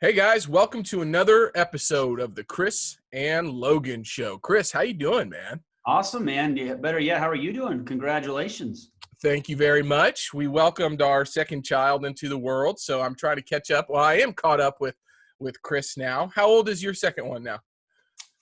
Hey guys, welcome to another episode of the Chris and Logan Show. Chris, how you doing, man? Awesome, man. Yeah, better yet, how are you doing? Congratulations. Thank you very much. We welcomed our second child into the world, so I'm trying to catch up. Well, I am caught up with Chris now. How old is your second one now?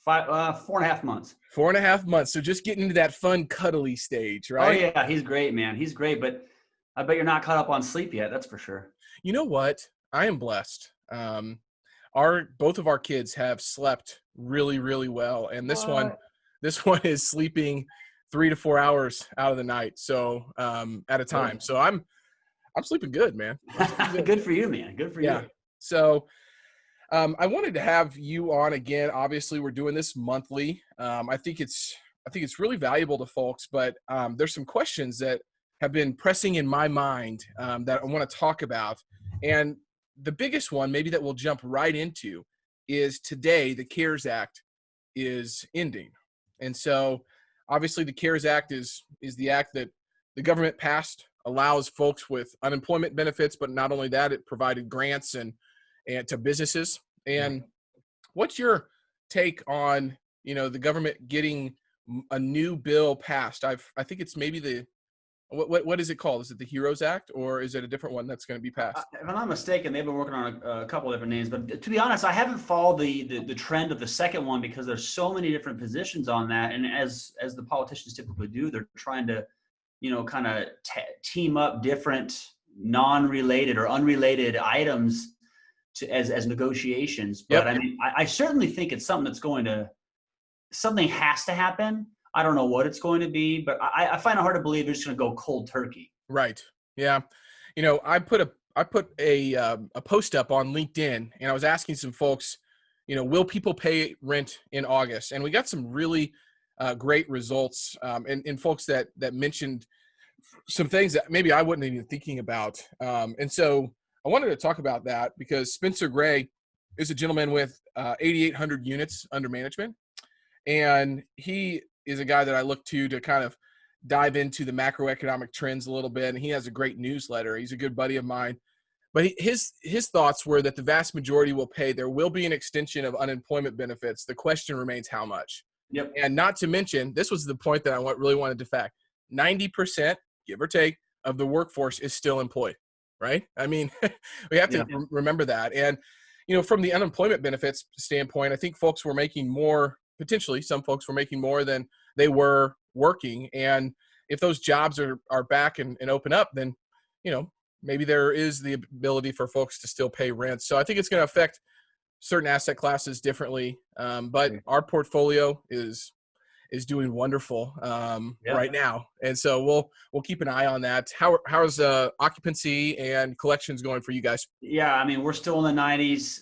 4.5 months. 4.5 months. So just getting into that fun, cuddly stage, Oh right? yeah, he's great, man. He's great, but I bet you're not caught up on sleep yet. That's for sure. You know what? I am blessed. Our both of our kids have slept really, really well, and this one, What? this one is sleeping 3 to 4 hours out of the night, so at a time. Good. So I'm sleeping good, man. I'm sleeping good. Good for you, man. Good for Yeah. you. So I wanted to have you on again. Obviously, we're doing this monthly. I think it's really valuable to folks, but there's some questions that have been pressing in my mind that I want to talk about. And the biggest one, maybe that we'll jump right into, is today the CARES Act is ending. And so obviously the CARES Act is the act that the government passed, allows folks with unemployment benefits, but not only that, it provided grants and to businesses. Yeah. And what's your take on, the government getting a new bill passed? I think it's maybe the what is it called? Is it the HEROES Act, or is it a different one that's going to be passed? If I'm not mistaken, they've been working on a couple of different names, but to be honest, I haven't followed the trend of the second one because there's so many different positions on that, and as the politicians typically do, they're trying to, kind of team up different non-related or unrelated items as negotiations. But Yep. I mean, I certainly think it's something something has to happen. I don't know what it's going to be, but I find it hard to believe they're just going to go cold turkey. Right. Yeah. I put a post up on LinkedIn, and I was asking some folks, will people pay rent in August? And we got some really great results, and folks that mentioned some things that maybe I wasn't even thinking about. And so I wanted to talk about that because Spencer Gray is a gentleman with 8,800 units under management, and he is a guy that I look to kind of dive into the macroeconomic trends a little bit. And he has a great newsletter. He's a good buddy of mine. But his thoughts were that the vast majority will pay. There will be an extension of unemployment benefits. The question remains how much. Yep. And not to mention, this was the point that I really wanted to fact. 90%, give or take, of the workforce is still employed, right? I mean, we have to remember that. And, from the unemployment benefits standpoint, I think folks were making more, potentially some folks were making more than they were working. And if those jobs are back and open up, then, maybe there is the ability for folks to still pay rent. So I think it's going to affect certain asset classes differently. But our portfolio is doing wonderful right now. And so we'll keep an eye on that. How's occupancy and collections going for you guys? Yeah, I mean, we're still in the 90s.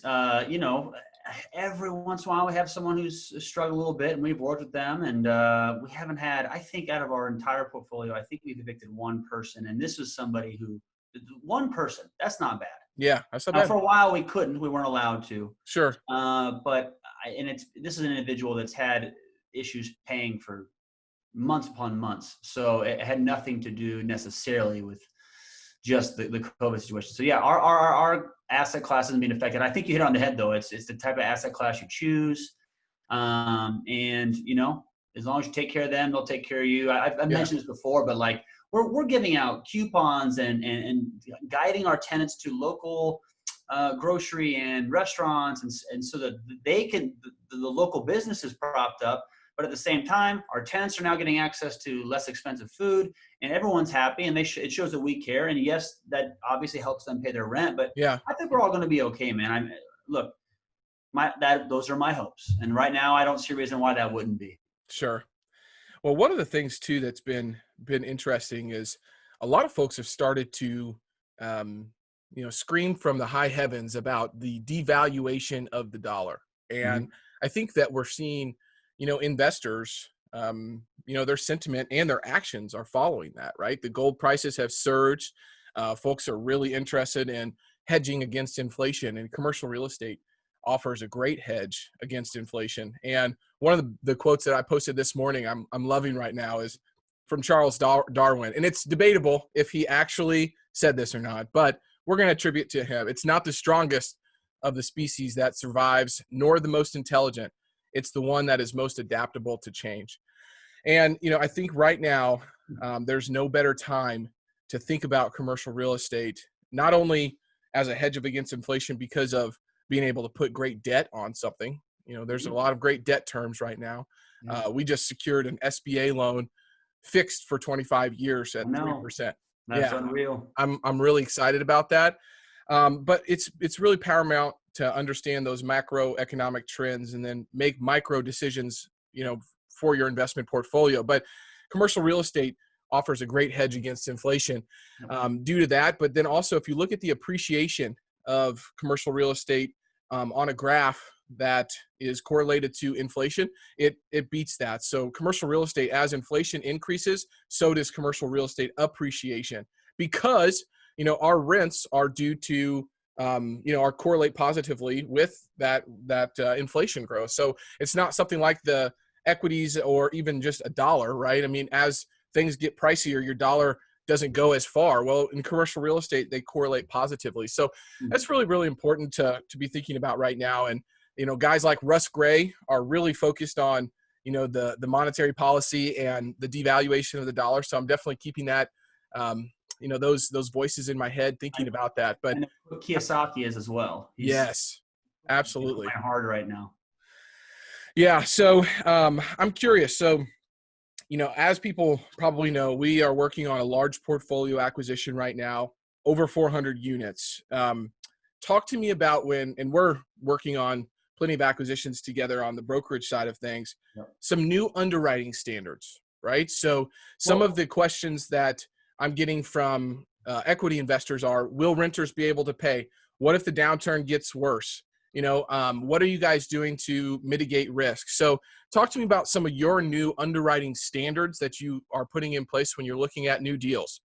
Every once in a while we have someone who's struggled a little bit, and we've worked with them, and we haven't had, I think out of our entire portfolio, I think we've evicted one person, and this was somebody one person, that's not bad. Yeah, that's not bad. For a while we weren't allowed to. Sure. This is an individual that's had issues paying for months upon months. So it had nothing to do necessarily with just the COVID situation. So yeah, our asset class isn't being affected. I think you hit on the head though. It's the type of asset class you choose. And as long as you take care of them, they'll take care of you. I've mentioned this before, but like we're giving out coupons and guiding our tenants to local grocery and restaurants, and so that the local business is propped up, but at the same time, our tenants are now getting access to less expensive food, and everyone's happy, and it shows that we care. And yes, that obviously helps them pay their rent, but yeah, I think we're all going to be okay, man. Look, those are my hopes, and right now I don't see a reason why that wouldn't be. Sure. Well, one of the things too that's been interesting is a lot of folks have started to scream from the high heavens about the devaluation of the dollar. And I think that we're seeing, investors, their sentiment and their actions are following that, right? The gold prices have surged. Folks are really interested in hedging against inflation, and commercial real estate offers a great hedge against inflation. And one of the quotes that I posted this morning I'm loving right now is from Charles Darwin. And it's debatable if he actually said this or not, but we're going to attribute to him. It's not the strongest of the species that survives, nor the most intelligent. It's the one that is most adaptable to change. And, I think right now, there's no better time to think about commercial real estate, not only as a hedge against inflation because of being able to put great debt on something. There's a lot of great debt terms right now. We just secured an SBA loan fixed for 25 years at 3%. That's unreal. I'm really excited about that. But it's really paramount to understand those macroeconomic trends and then make micro decisions, for your investment portfolio. But commercial real estate offers a great hedge against inflation due to that. But then also, if you look at the appreciation of commercial real estate on a graph that is correlated to inflation, it beats that. So commercial real estate, as inflation increases, so does commercial real estate appreciation, because our rents are due to are correlate positively with that inflation growth. So it's not something like the equities or even just a dollar, right? I mean, as things get pricier, your dollar doesn't go as far. Well, in commercial real estate, they correlate positively. So that's really, really important to be thinking about right now. And guys like Russ Gray are really focused on the monetary policy and the devaluation of the dollar. So I'm definitely keeping that those voices in my head thinking about that. But Kiyosaki is as well. Yes, absolutely. Hard right now. Yeah. So I'm curious. So, as people probably know, we are working on a large portfolio acquisition right now, over 400 units. Talk to me about and we're working on plenty of acquisitions together on the brokerage side of things, some new underwriting standards, right? So some of the questions that I'm getting from equity investors are, will renters be able to pay? What if the downturn gets worse? What are you guys doing to mitigate risk? So talk to me about some of your new underwriting standards that you are putting in place when you're looking at new deals.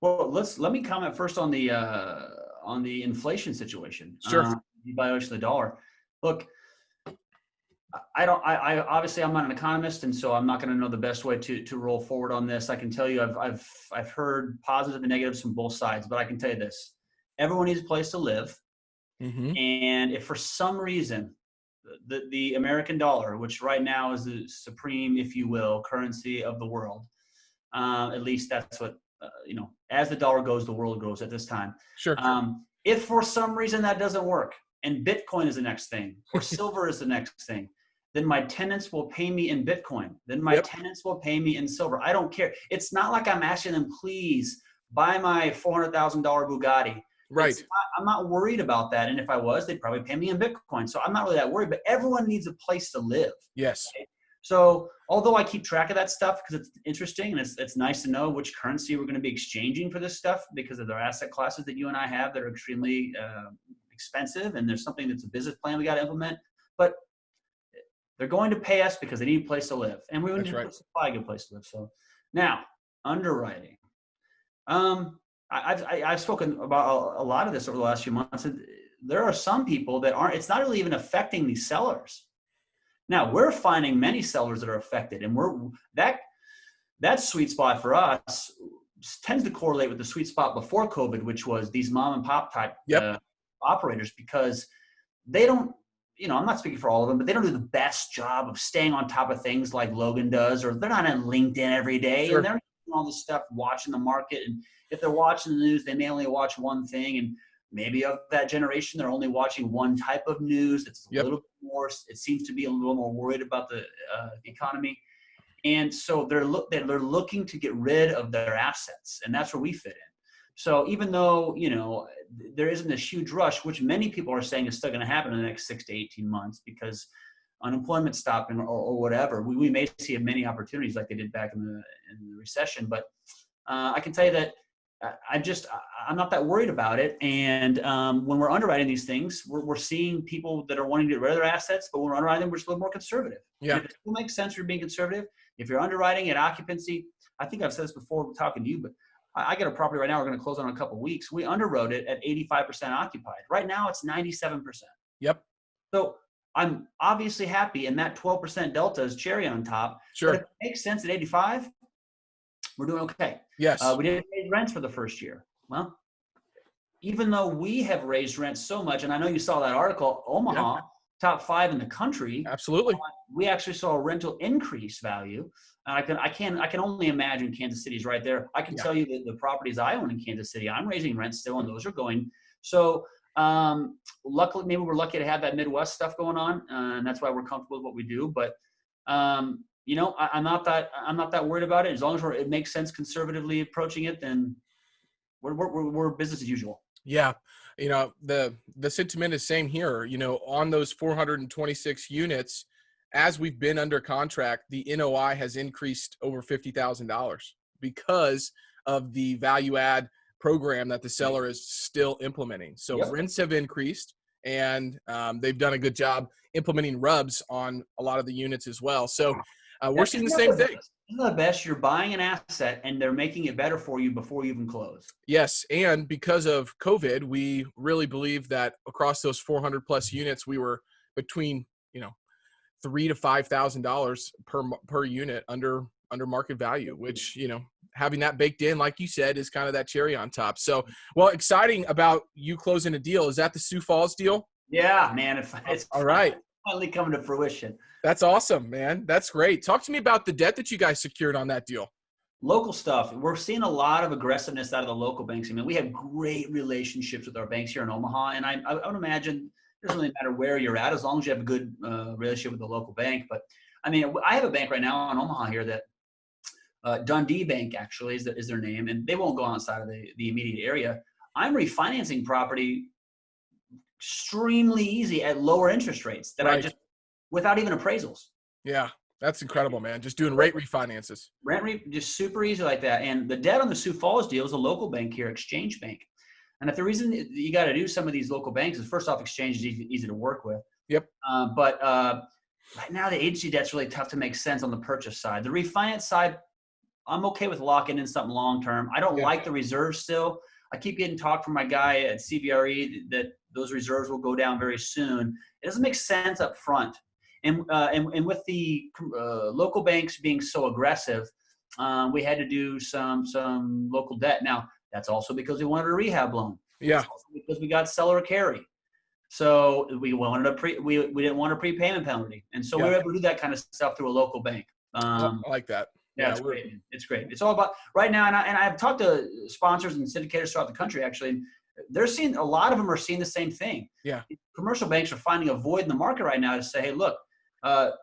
Well, let me comment first on the inflation situation. Sure. Devaluation of the dollar. Look, I obviously I'm not an economist, and so I'm not going to know the best way to roll forward on this. I can tell you I've heard positive and negatives from both sides, but I can tell you this: everyone needs a place to live. Mm-hmm. And if for some reason the American dollar, which right now is the supreme, if you will, currency of the world, at least that's what, as the dollar goes, the world grows at this time. Sure. If for some reason that doesn't work and Bitcoin is the next thing, or silver is the next thing, then my tenants will pay me in Bitcoin. Then my tenants will pay me in silver. I don't care. It's not like I'm asking them, please buy my $400,000 Bugatti. Right. I'm not worried about that. And if I was, they'd probably pay me in Bitcoin. So I'm not really that worried, but everyone needs a place to live. Yes. Okay? So although I keep track of that stuff because it's interesting and it's nice to know which currency we're going to be exchanging for this stuff, because of their asset classes that you and I have that are extremely expensive. And there's something that's a business plan we got to implement, but they're going to pay us because they need a place to live, and we need to supply a good place to live. So now underwriting. I've spoken about a lot of this over the last few months. And there are some people that aren't, it's not really even affecting these sellers. Now we're finding many sellers that are affected, and that sweet spot for us tends to correlate with the sweet spot before COVID, which was these mom and pop type operators, because they don't, I'm not speaking for all of them, but they don't do the best job of staying on top of things like Logan does, or they're not on LinkedIn every day. Sure. And they're doing all this stuff, watching the market. And if they're watching the news, they may only watch one thing. And maybe of that generation, they're only watching one type of news. It's a little bit more, it seems to be a little more worried about the economy. And so they're looking to get rid of their assets. And that's where we fit in. So even though, there isn't this huge rush, which many people are saying is still going to happen in the next 6 to 18 months because unemployment stopping or whatever, we may see many opportunities like they did back in the recession. But I can tell you that I'm not that worried about it. And when we're underwriting these things, we're seeing people that are wanting to get rid of their assets, but when we're underwriting them, we're just a little more conservative. Yeah. If it still makes sense for being conservative, if you're underwriting at occupancy, I think I've said this before talking to you, but I got a property right now we're going to close on in a couple of weeks. We underwrote it at 85% occupied. Right now it's 97%. Yep. So I'm obviously happy, and that 12% delta is cherry on top. Sure. But if it makes sense at 85, we're doing okay. Yes. We didn't pay rents for the first year. Well, even though we have raised rents so much, and I know you saw that article, Yeah, Omaha, top 5 in the country, absolutely. we actually saw a rental increase value. And I can only imagine Kansas City's right there. I can Yeah. tell you that the properties I own in Kansas City, I'm raising rents still, and those are going. So luckily, maybe we're lucky to have that Midwest stuff going on, and that's why we're comfortable with what we do. But you know, I'm not that worried about it. As long as it makes sense conservatively approaching it, then we're business as usual. Yeah. You know, the sentiment is same here. You know, on those 426 units, as we've been under contract, the NOI has increased over $50,000 because of the value add program that the seller is still implementing. So Yep. rents have increased, and they've done a good job implementing rubs on a lot of the units as well. So we're seeing the same thing. Isn't the best? You're buying an asset and they're making it better for you before you even close. Yes, and because of COVID, we really believe that across those 400 plus units, we were between, you know, $3,000 to $5,000 per unit under market value, which, you know, having that baked in, like you said, is kind of that cherry on top. So, well, exciting about you closing a deal. Is that the Sioux Falls deal? Yeah, man, it's All right. finally coming to fruition. That's awesome, man. That's great. Talk to me about the debt that you guys secured on that deal. Local stuff. We're seeing a lot of aggressiveness out of the local banks. I mean, we have great relationships with our banks here in Omaha, and I would imagine it doesn't really matter where you're at as long as you have a good relationship with the local bank. But I mean, I have a bank right now in Omaha here that Dundee Bank actually is their name, and they won't go outside of the immediate area. I'm refinancing property extremely easy at lower interest rates that I just without even appraisals. Yeah, that's incredible, man. Just doing rate refinances. Just super easy like that. And the debt on the Sioux Falls deal is a local bank here, Exchange Bank. And if the reason you got to do some of these local banks is, first off, Exchange is easy to work with. Yep. But right now the agency debt's really tough to make sense on the purchase side. The refinance side, I'm okay with locking in something long term. I don't like the reserves still. I keep getting talk from my guy at CBRE that those reserves will go down very soon. It doesn't make sense up front. And with the local banks being so aggressive, we had to do some local debt. Now, that's also because we wanted a rehab loan. Yeah. It's also because we got seller carry. So we wanted we didn't want a prepayment penalty. And so we were able to do that kind of stuff through a local bank. I like that. Yeah, it's great. It's great. It's all about right now. And I've talked to sponsors and syndicators throughout the country, actually. And they're seeing, a lot of them are seeing the same thing. Yeah. Commercial banks are finding a void in the market right now to say, hey, look,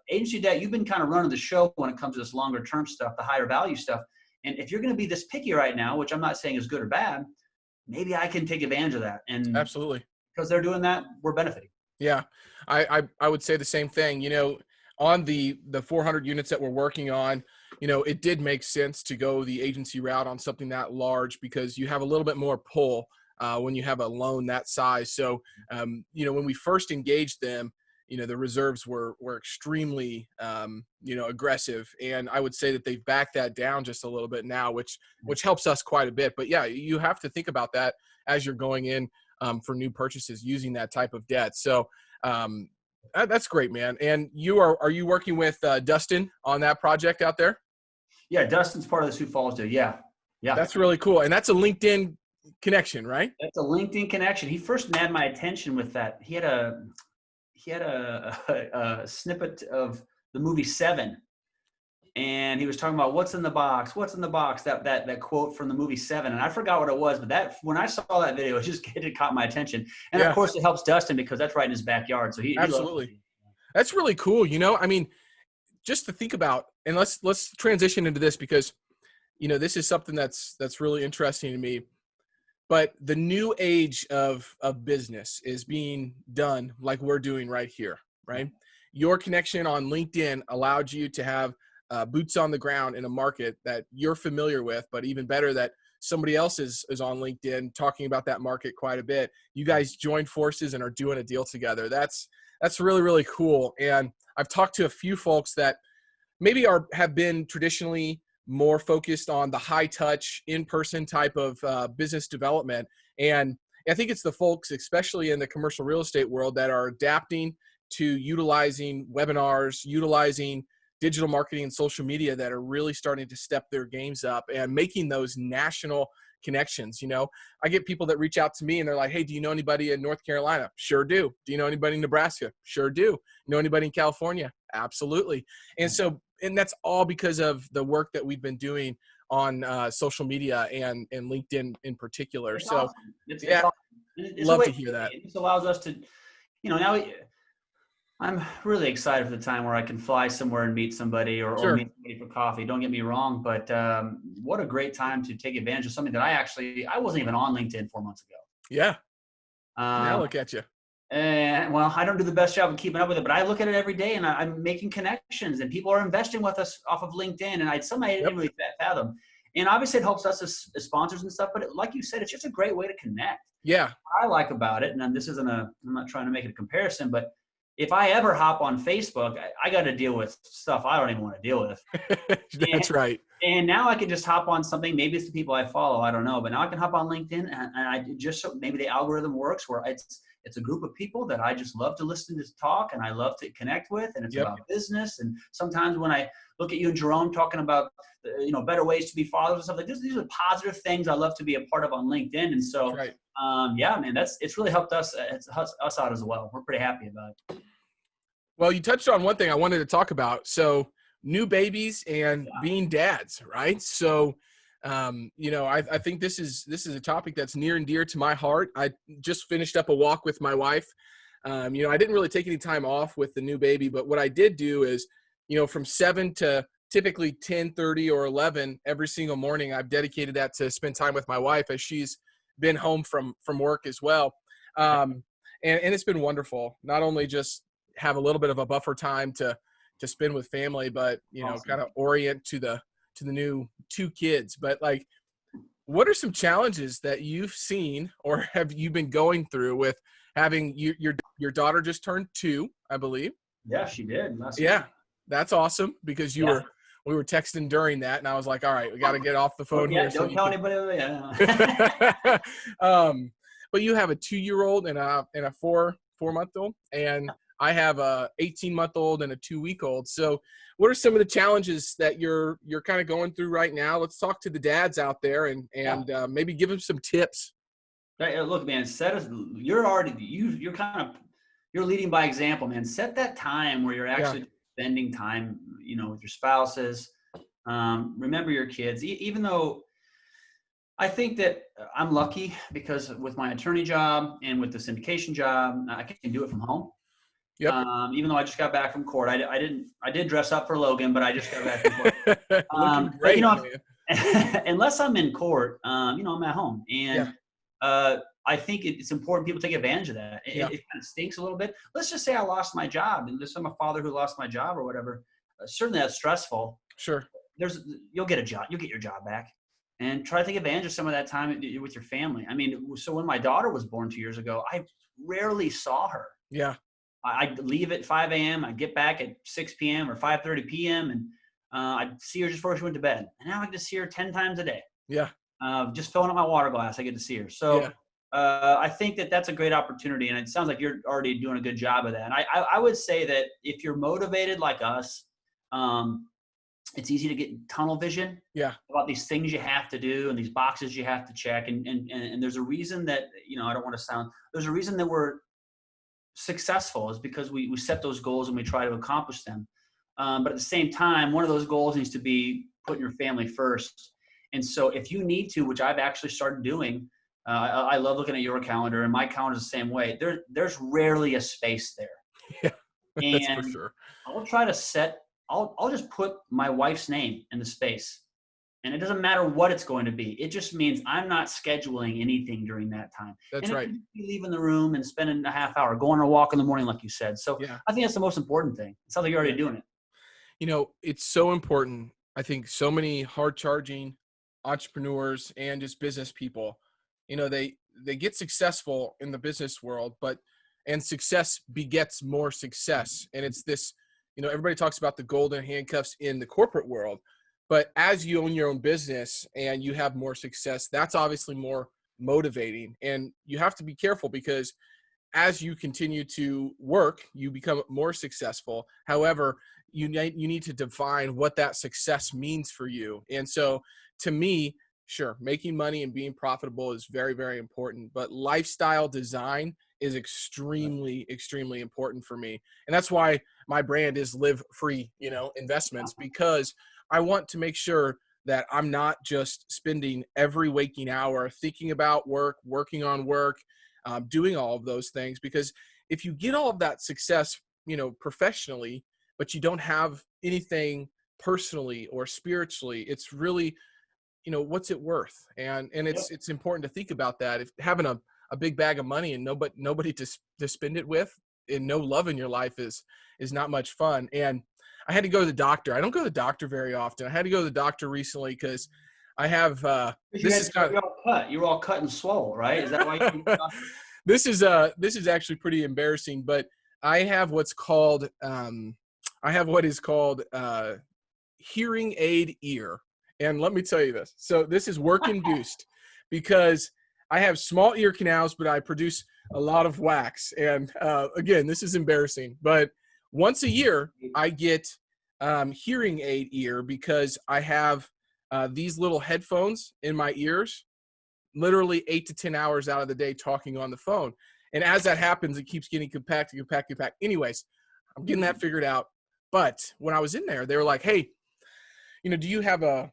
agency debt, you've been kind of running the show when it comes to this longer term stuff, the higher value stuff. And if you're going to be this picky right now, which I'm not saying is good or bad, maybe I can take advantage of that. And absolutely, because they're doing that, we're benefiting. Yeah, I would say the same thing. You know, on the 400 units that we're working on, you know, it did make sense to go the agency route on something that large because you have a little bit more pull when you have a loan that size. So, you know, when we first engaged them, you know, the reserves were extremely, you know, aggressive. And I would say that they've backed that down just a little bit now, which helps us quite a bit. But yeah, you have to think about that as you're going in for new purchases using that type of debt. So that's great, man. And are you working with Dustin on that project out there? Yeah, Dustin's part of the Sioux Falls deal. Yeah. That's really cool. And that's a LinkedIn connection, right? That's a LinkedIn connection. He first nabbed my attention with that. He had a snippet of the movie Seven, and he was talking about what's in the box, that quote from the movie Seven, and I forgot what it was, but when I saw that video, it caught my attention. And of course, it helps Dustin because that's right in his backyard. So he absolutely, that's really cool. You know, I mean, just to think about, and let's transition into this because, you know, this is something that's really interesting to me. But the new age of business is being done like we're doing right here, right? Your connection on LinkedIn allowed you to have boots on the ground in a market that you're familiar with, but even better that somebody else is on LinkedIn talking about that market quite a bit. You guys joined forces and are doing a deal together. That's really, really cool. And I've talked to a few folks that maybe have been traditionally more focused on the high touch, in-person type of business development. And I think it's the folks, especially in the commercial real estate world, that are adapting to utilizing webinars, utilizing digital marketing and social media that are really starting to step their games up and making those national connections. I get people that reach out to me and they're like, hey, do you know anybody in North Carolina? Sure do. Do you know anybody in Nebraska? Sure do. Know anybody in California? Absolutely. And that's all because of the work that we've been doing on social media and LinkedIn in particular. It's So awesome. It's yeah, awesome. It's a love way to hear that. This allows us to, now I'm really excited for the time where I can fly somewhere and meet somebody or meet somebody for coffee. Don't get me wrong, but what a great time to take advantage of something that I wasn't even on LinkedIn 4 months ago. Yeah. Now look at you. And well, I don't do the best job of keeping up with it, but I look at it every day and I'm making connections and people are investing with us off of LinkedIn. And I didn't really fathom. And obviously it helps us as sponsors and stuff, but like you said, it's just a great way to connect. Yeah. What I like about it, and I'm not trying to make it a comparison, but if I ever hop on Facebook, I got to deal with stuff I don't even want to deal with. That's right. And now I can just hop on something. Maybe it's the people I follow. I don't know. But now I can hop on LinkedIn and I just, maybe the algorithm works where it's a group of people that I just love to listen to talk and I love to connect with. And it's about business. And sometimes when I look at you and Jerome talking about, better ways to be fathers and stuff like this, these are positive things I love to be a part of on LinkedIn. And so, man, it's really helped us. It's us out as well. We're pretty happy about it. Well, you touched on one thing I wanted to talk about. So new babies and being dads, right? So, I think this is a topic that's near and dear to my heart. I just finished up a walk with my wife. I didn't really take any time off with the new baby, but what I did do is, from 7 to typically 10:30 or 11 every single morning, I've dedicated that to spend time with my wife as she's been home from work as well. And it's been wonderful. Not only just have a little bit of a buffer time to spend with family, but kind of orient to the new 2 kids. But like, what are some challenges that you've seen or have you been going through with having your daughter just turned 2, I believe? Yeah, she did. Yeah, that's awesome because we were texting during that, and I was like, all right, we got to get off the phone here. Don't tell anybody. Yeah. But you have a 2-year-old and a 4-month-old, and I have a 18-month-old and a 2-week-old. So what are some of the challenges that you're kind of going through right now? Let's talk to the dads out there and maybe give them some tips. Look, man, you're leading by example, man. Set that time where you're actually spending time, with your spouses. Remember your kids, even though I think that I'm lucky because with my attorney job and with the syndication job, I can do it from home. Yep. Even though I just got back from court, I did dress up for Logan, but I just got back from court. Looking great, man. Unless I'm in court, I'm at home. And I think it's important people take advantage of that. It kind of stinks a little bit. Let's just say I lost my job, and I'm a father who lost my job or whatever. Certainly that's stressful. Sure. You'll get a job. You'll get your job back. And try to take advantage of some of that time with your family. I mean, so when my daughter was born 2 years ago, I rarely saw her. Yeah. I'd leave at 5 a.m. I'd get back at 6 p.m. or 5:30 p.m. and I'd see her just before she went to bed. And now I get to see her 10 times a day. Yeah. Just filling up my water glass, I get to see her. So I think that's a great opportunity. And it sounds like you're already doing a good job of that. And I would say that if you're motivated like us, it's easy to get tunnel vision about these things you have to do and these boxes you have to check. And there's a reason that, there's a reason that we're successful is because we set those goals and we try to accomplish them. But at the same time, one of those goals needs to be putting your family first. And so if you need to, which I've actually started doing, I love looking at your calendar, and my calendar is the same way. There's rarely a space there. Yeah, that's for sure. I'll try to I'll just put my wife's name in the space. And it doesn't matter what it's going to be. It just means I'm not scheduling anything during that time. That's right. You leaving the room and spending a half hour, going on a walk in the morning, like you said. So I think that's the most important thing. It sounds like you're already doing it. It's so important. I think so many hard-charging entrepreneurs and just business people, they get successful in the business world, and success begets more success. And it's this, everybody talks about the golden handcuffs in the corporate world. But as you own your own business and you have more success, that's obviously more motivating. And you have to be careful because as you continue to work, you become more successful. However, you need to define what that success means for you. And so to me, sure, making money and being profitable is very, very important, but lifestyle design is extremely, extremely important for me. And that's why my brand is Live Free, investments, because I want to make sure that I'm not just spending every waking hour thinking about work, working on work, doing all of those things. Because if you get all of that success, professionally, but you don't have anything personally or spiritually, it's really, what's it worth? And Yep. it's important to think about that. If having a big bag of money and nobody to spend it with, and no love in your life is not much fun. And I had to go to the doctor. I don't go to the doctor very often. I had to go to the doctor recently because I have this is kind of you were all cut and swole, right? Is that why you this is actually pretty embarrassing, but I have what's called what is called hearing aid ear. And let me tell you this. So this is work induced because I have small ear canals, but I produce a lot of wax. And again, this is embarrassing, but once a year I get hearing aid ear because I have these little headphones in my ears, literally 8 to 10 hours out of the day talking on the phone. And as that happens, it keeps getting compacted. Anyways, I'm getting that figured out. But when I was in there, they were like, hey, do you have a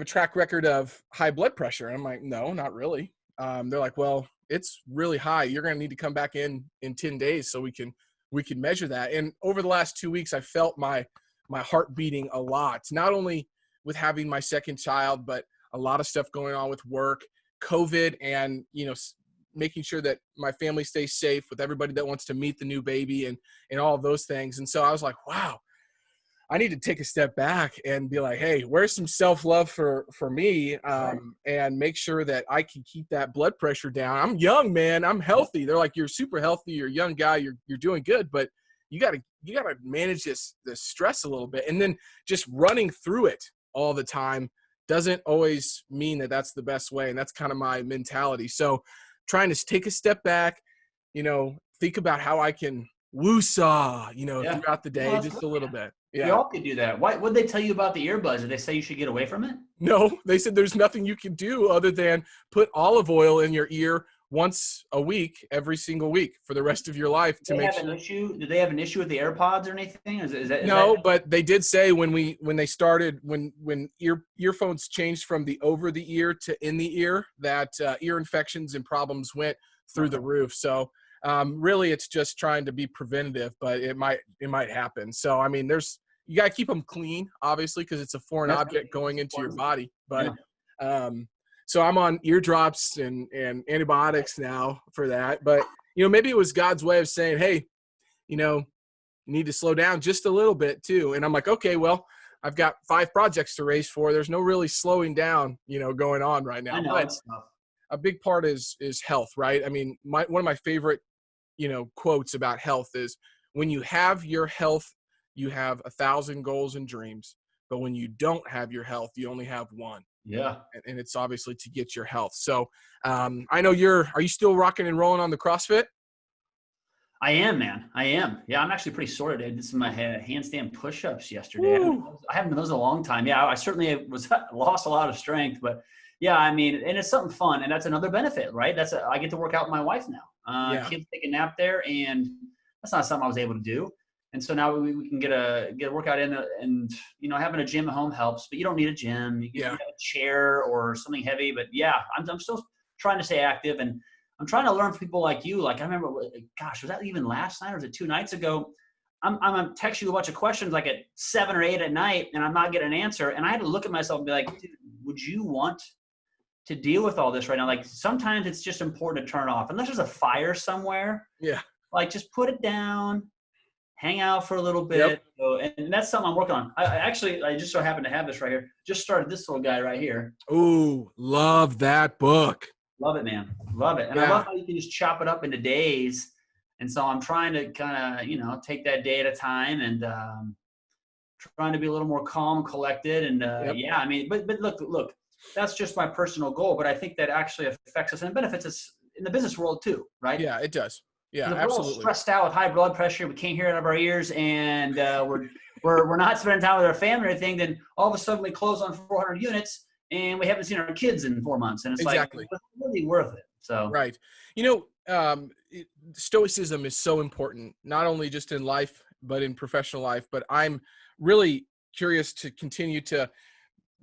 track record of high blood pressure? And I'm like, no, not really. They're like, well, it's really high. You're going to need to come back in 10 days so we can measure that. And over the last 2 weeks, I felt my heart beating a lot, not only with having my second child, but a lot of stuff going on with work, COVID, and, making sure that my family stays safe with everybody that wants to meet the new baby and all of those things. And so I was like, wow, I need to take a step back and be like, hey, where's some self-love for me, and make sure that I can keep that blood pressure down. I'm young, man. I'm healthy. They're like, you're super healthy. You're a young guy. You're doing good, but you gotta manage this stress a little bit. And then just running through it all the time doesn't always mean that that's the best way. And that's kind of my mentality. So trying to take a step back, think about how I can woo-saw, throughout the day, just a little bit. Yeah. We all could do that. What'd they tell you about the earbuds? Did they say you should get away from it? No, they said there's nothing you can do other than put olive oil in your ear once a week, every single week for the rest of your life to make sure. Do they have an issue with the AirPods or anything? No, but they did say when they started, when earphones changed from the over the ear to in the ear, that ear infections and problems went through the roof. So really it's just trying to be preventative, but it might happen. So, I mean, you got to keep them clean, obviously, because it's a foreign object going into your body. But so I'm on eardrops and antibiotics now for that. But, maybe it was God's way of saying, hey, you need to slow down just a little bit too. And I'm like, okay, well, I've got 5 projects to race for. There's no really slowing down, going on right now. I know, but a big part is health, right? I mean, one of my favorite, quotes about health is, when you have your health, you have 1,000 goals and dreams. But when you don't have your health, you only have one. Yeah. And it's obviously to get your health. So I know are you still rocking and rolling on the CrossFit? I am, man. I am. Yeah, I'm actually pretty sore today. I did some of my handstand push-ups yesterday. I haven't done those in a long time. Yeah, I certainly lost a lot of strength, but yeah, I mean, and it's something fun, and that's another benefit, right? I get to work out with my wife now. Kids take a nap there, and that's not something I was able to do. And so now we can get a workout in, and having a gym at home helps, but you don't need a gym. You can have a chair or something heavy, but yeah, I'm still trying to stay active, and I'm trying to learn from people like you. Like, I remember, gosh, was that even last night or was it 2 nights ago? I'm texting you a bunch of questions like at 7 or 8 at night, and I'm not getting an answer. And I had to look at myself and be like, dude, would you want to deal with all this right now? Like, sometimes it's just important to turn off. Unless there's a fire somewhere. Yeah. Like, just put it down, hang out for a little bit. Yep. So, and that's something I'm working on. I just so happen to have this right here. Just started this little guy right here. Ooh, love that book. Love it, man. Love it. And I love how you can just chop it up into days. And so I'm trying to kind of, take that day at a time, and trying to be a little more calm, collected. And yeah, I mean, but look, that's just my personal goal. But I think that actually affects us and benefits us in the business world too, right? Yeah, it does. Yeah, we're absolutely. all stressed out with high blood pressure. We can't hear it out of our ears, and we're not spending time with our family or anything. Then all of a sudden we close on 400 units, and we haven't seen our kids in 4 months. And it's Exactly. like, it's really worth it. So, Right. Stoicism is so important, not only just in life, but in professional life. But I'm really curious to continue to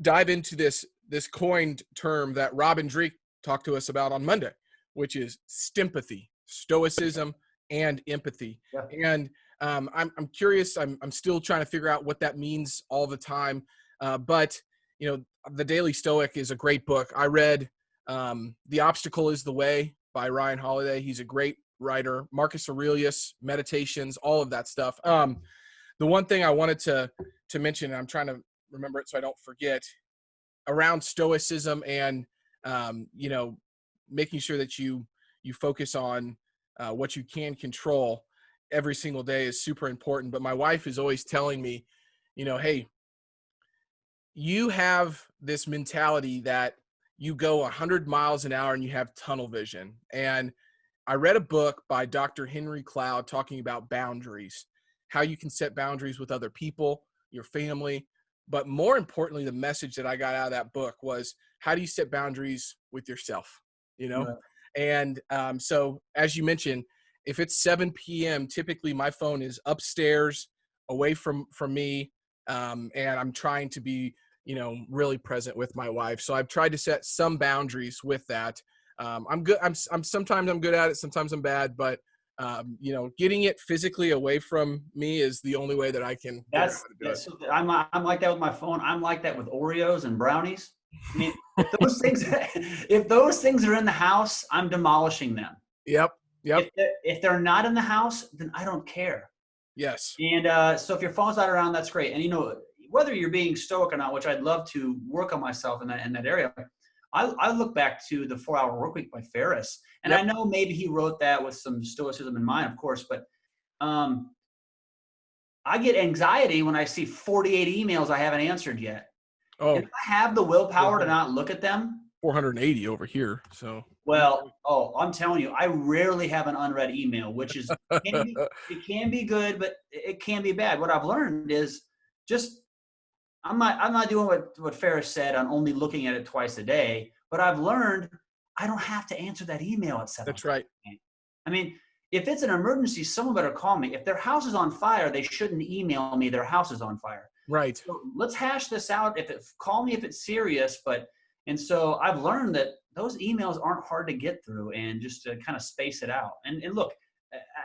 dive into this coined term that Robin Dreek talked to us about on Monday, which is stimpathy, stoicism, and empathy. yeah. And I'm curious. I'm still trying to figure out what that means all the time. But The Daily Stoic is a great book. I read The Obstacle is the Way by Ryan Holiday. He's a great writer. Marcus Aurelius, Meditations, all of that stuff. The one thing I wanted to mention, and I'm trying to remember it so I don't forget, around stoicism and making sure that you focus on what you can control every single day is super important. But my wife is always telling me, hey, you have this mentality that you go 100 miles an hour and you have tunnel vision. And I read a book by Dr. Henry Cloud talking about boundaries, how you can set boundaries with other people, your family. But more importantly, the message that I got out of that book was, how do you set boundaries with yourself? Right. And so as you mentioned, if it's 7 p.m., typically my phone is upstairs away from me. And I'm trying to be, really present with my wife. So I've tried to set some boundaries with that. I'm good. I'm sometimes I'm good at it. Sometimes I'm bad, but getting it physically away from me is the only way that I can figure out how to do it. So I'm like that with my phone. I'm like that with Oreos and brownies. I mean, if those things are in the house, I'm demolishing them. Yep. If they're not in the house, then I don't care. Yes. And so if your phone's not around, that's great. And whether you're being stoic or not, which I'd love to work on myself in that area. I look back to the 4-Hour Workweek by Ferriss, and Yep. I know maybe he wrote that with some stoicism in mind, of course, but I get anxiety when I see 48 emails I haven't answered yet. Oh, and if I have the willpower to not look at them, 480 over here. So, I'm telling you, I rarely have an unread email, which is it can be good, but it can be bad. What I've learned is just I'm not doing what Ferriss said on only looking at it twice a day, but I've learned I don't have to answer that email at 7. That's right. I mean, if it's an emergency, someone better call me. If their house is on fire, they shouldn't email me their house is on fire. Right. So let's hash this out. Call me if it's serious, and so I've learned that those emails aren't hard to get through, and just to kind of space it out. And look,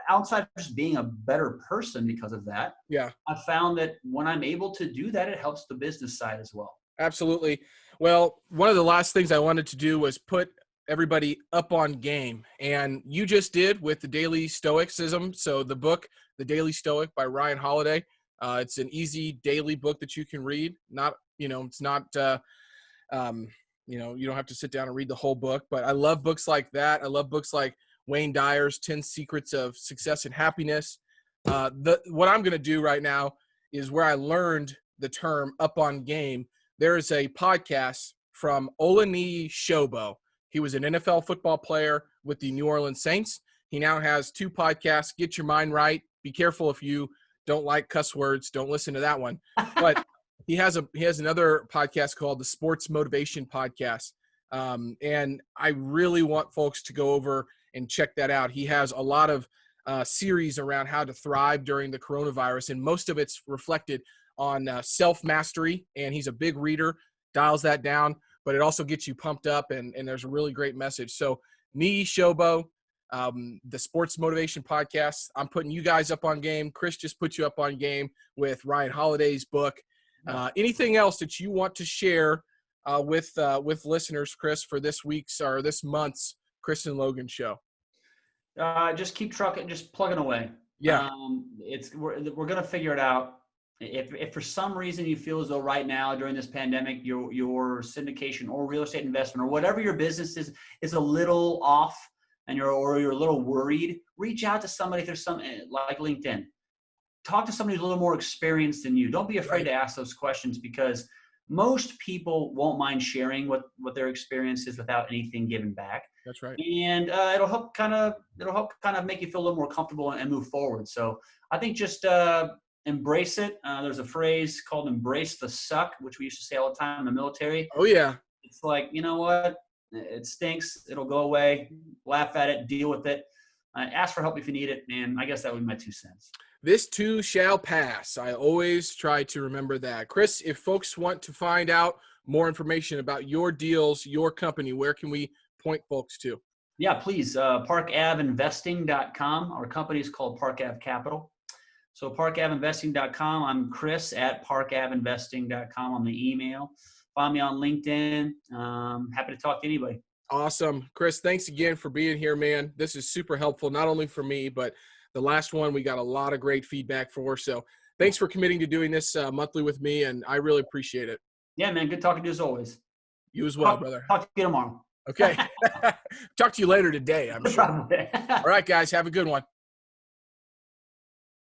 outside of just being a better person because of that, yeah, I found that when I'm able to do that, it helps the business side as well. Absolutely. Well, one of the last things I wanted to do was put everybody up on game, and you just did with the Daily Stoicism. So the book, The Daily Stoic by Ryan Holiday, it's an easy daily book that you can read. It's not, you don't have to sit down and read the whole book, but I love books like that. I love books like Wayne Dyer's 10 Secrets of Success and Happiness. What I'm going to do right now is where I learned the term up on game. There is a podcast from Olani Shobo. He was an NFL football player with the New Orleans Saints. He now has 2 podcasts, Get Your Mind Right. Be careful if you don't like cuss words. Don't listen to that one. But he has another podcast called the Sports Motivation Podcast. And I really want folks to go over and check that out. He has a lot of series around how to thrive during the coronavirus, and most of it's reflected on self-mastery, and he's a big reader, dials that down, but it also gets you pumped up, and there's a really great message. So Nii Shobo, the Sports Motivation Podcast, I'm putting you guys up on game. Chris just put you up on game with Ryan Holiday's book. Anything else that you want to share with listeners, Chris, for this week's or this month's Chris and Logan show? Just keep trucking, just plugging away. Yeah. We're gonna figure it out. If for some reason you feel as though right now during this pandemic your syndication or real estate investment or whatever your business is a little off, and you're a little worried, reach out to somebody. If there's something like LinkedIn, talk to somebody who's a little more experienced than you. Don't be afraid to ask those questions, because most people won't mind sharing what their experience is without anything given back. That's right. And it'll help kind of make you feel a little more comfortable and move forward. So I think just embrace it. There's a phrase called "embrace the suck," which we used to say all the time in the military. Oh yeah. It's like, you know what? It stinks. It'll go away. Laugh at it. Deal with it. Ask for help if you need it. And I guess that would be my 2 cents. This too shall pass. I always try to remember that. Chris, if folks want to find out more information about your deals, your company, where can we point folks to? Yeah, please. ParkAvInvesting.com. Our company is called Park Ave Capital. So ParkAvInvesting.com. I'm Chris at ParkAvInvesting.com on the email. Find me on LinkedIn. Happy to talk to anybody. Awesome. Chris, thanks again for being here, man. This is super helpful, not only for me, but the last one we got a lot of great feedback for. So thanks for committing to doing this monthly with me, and I really appreciate it. Yeah, man. Good talking to you as always. You as well, brother. Talk to you tomorrow. Okay. Talk to you later today, I'm sure. All right, guys. Have a good one.